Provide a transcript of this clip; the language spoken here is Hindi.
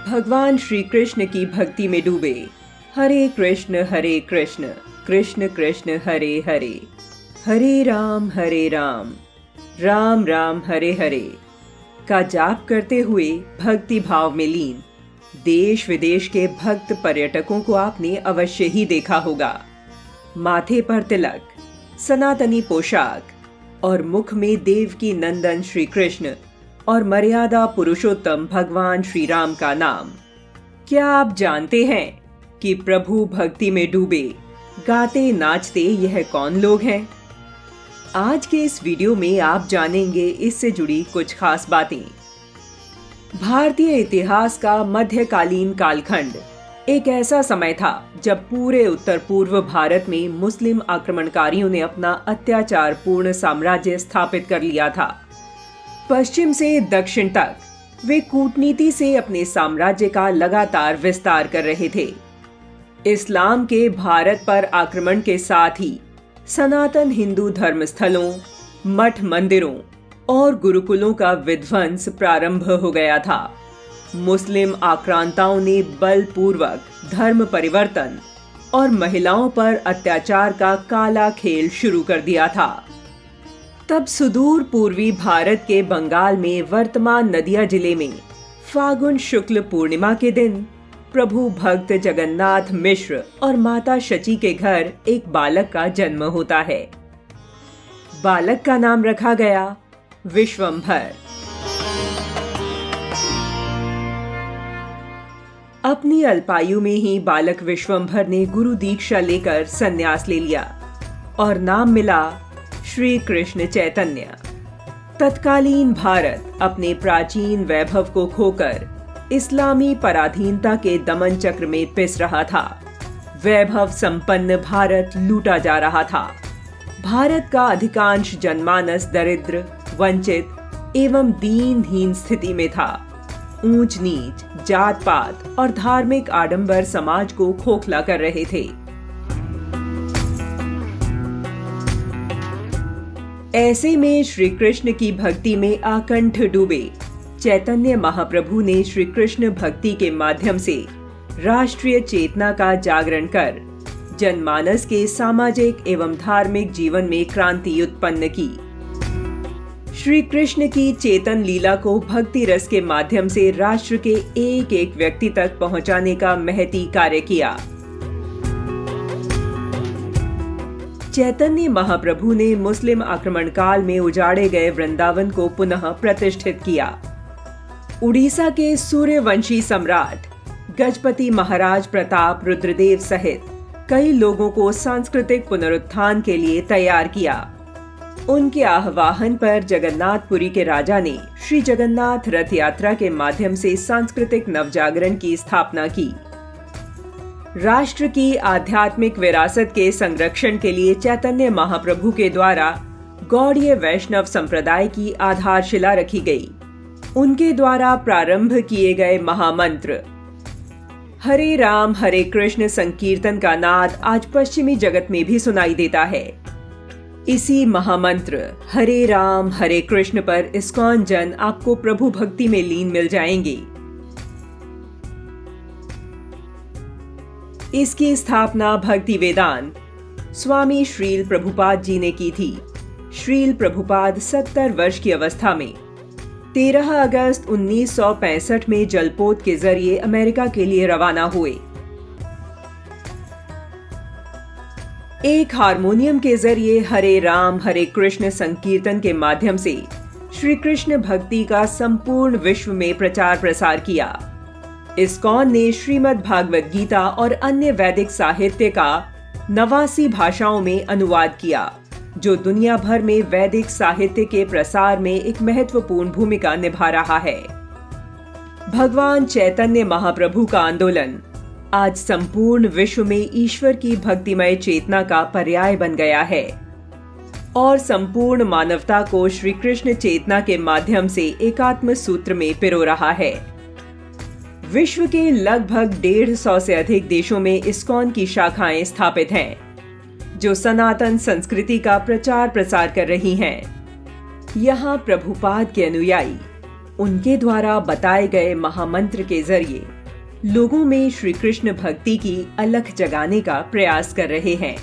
भगवान श्री कृष्ण की भक्ति में डूबे। हरे कृष्ण कृष्ण कृष्ण हरे हरे, हरे राम राम राम हरे हरे का जाप करते हुए भक्ति भाव में लीन देश विदेश के भक्त पर्यटकों को आपने अवश्य ही देखा होगा। माथे पर तिलक, सनातनी पोशाक और मुख में देवकी नंदन श्री कृष्ण और मर्यादा पुरुषोत्तम भगवान श्री राम का नाम। क्या आप जानते हैं कि प्रभु भक्ति में डूबे गाते नाचते यह कौन लोग हैं? आज के इस वीडियो में आप जानेंगे इससे जुड़ी कुछ खास बातें। भारतीय इतिहास का मध्यकालीन कालखंड एक ऐसा समय था जब पूरे उत्तर पूर्व भारत में मुस्लिम आक्रमणकारियों ने अपना अत्याचार पूर्ण साम्राज्य स्थापित कर लिया था। पश्चिम से दक्षिण तक वे कूटनीति से अपने साम्राज्य का लगातार विस्तार कर रहे थे। इस्लाम के भारत पर आक्रमण के साथ ही सनातन हिंदू धर्मस्थलों, मठ मंदिरों और गुरुकुलों का विध्वंस प्रारंभ हो गया था। मुस्लिम आक्रांताओं ने बलपूर्वक धर्म परिवर्तन और महिलाओं पर अत्याचार का काला खेल शुरू कर दिया था। तब सुदूर पूर्वी भारत के बंगाल में वर्तमान नदिया जिले में फागुन शुक्ल पूर्णिमा के दिन प्रभु भक्त जगन्नाथ मिश्र और माता शची के घर एक बालक का जन्म होता है। बालक का नाम रखा गया विश्वंभर। अपनी अल्पायु में ही बालक विश्वंभर ने गुरु दीक्षा लेकर संन्यास ले लिया और नाम मिला श्री कृष्ण चैतन्य। तत्कालीन भारत अपने प्राचीन वैभव को खोकर इस्लामी पराधीनता के दमन चक्र में पिस रहा था। वैभव संपन्न भारत लूटा जा रहा था। भारत का अधिकांश जनमानस दरिद्र, वंचित एवं दीनहीन स्थिति में था। ऊंच नीच, जात पात और धार्मिक आडंबर समाज को खोखला कर रहे थे। ऐसे में श्री कृष्ण की भक्ति में आकंठ डूबे चैतन्य महाप्रभु ने श्री कृष्ण भक्ति के माध्यम से राष्ट्रीय चेतना का जागरण कर जनमानस के सामाजिक एवं धार्मिक जीवन में क्रांति उत्पन्न की। श्री कृष्ण की चेतन लीला को भक्ति रस के माध्यम से राष्ट्र के एक एक व्यक्ति तक पहुंचाने का महती कार्य किया। चैतन्य महाप्रभु ने मुस्लिम आक्रमण काल में उजाड़े गए वृंदावन को पुनः प्रतिष्ठित किया। उड़ीसा के सूर्यवंशी सम्राट गजपति महाराज प्रताप रुद्रदेव सहित कई लोगों को सांस्कृतिक पुनरुत्थान के लिए तैयार किया। उनके आह्वान पर जगन्नाथपुरी के राजा ने श्री जगन्नाथ रथ यात्रा के माध्यम से सांस्कृतिक नवजागरण की स्थापना की। राष्ट्र की आध्यात्मिक विरासत के संरक्षण के लिए चैतन्य महाप्रभु के द्वारा गौड़ीय वैष्णव संप्रदाय की आधारशिला रखी गई। उनके द्वारा प्रारंभ किए गए महामंत्र हरे राम हरे कृष्ण संकीर्तन का नाद आज पश्चिमी जगत में भी सुनाई देता है। इसी महामंत्र हरे राम हरे कृष्ण पर इस्कॉन जन आपको प्रभु भक्ति में लीन मिल जाएंगे। इसकी स्थापना भक्ति वेदांत स्वामी श्रील प्रभुपाद जी ने की थी। श्रील प्रभुपाद 70 वर्ष की अवस्था में 13 अगस्त 1965 में जलपोत के जरिए अमेरिका के लिए रवाना हुए। एक हारमोनियम के जरिए हरे राम हरे कृष्ण संकीर्तन के माध्यम से श्री कृष्ण भक्ति का संपूर्ण विश्व में प्रचार प्रसार किया। इस्कॉन ने श्रीमद् भागवत गीता और अन्य वैदिक साहित्य का 89 भाषाओं में अनुवाद किया, जो दुनिया भर में वैदिक साहित्य के प्रसार में एक महत्वपूर्ण भूमिका निभा रहा है। भगवान चैतन्य महाप्रभु का आंदोलन आज संपूर्ण विश्व में ईश्वर की भक्तिमय चेतना का पर्याय बन गया है और संपूर्ण मानवता को श्री कृष्ण चेतना के माध्यम से एकात्म सूत्र में पिरो रहा है। विश्व के लगभग 150 से अधिक देशों में इस्कॉन की शाखाएं स्थापित हैं, जो सनातन संस्कृति का प्रचार प्रसार कर रही हैं। यहाँ प्रभुपाद के अनुयायी उनके द्वारा बताए गए महामंत्र के जरिए लोगों में श्री कृष्ण भक्ति की अलख जगाने का प्रयास कर रहे हैं।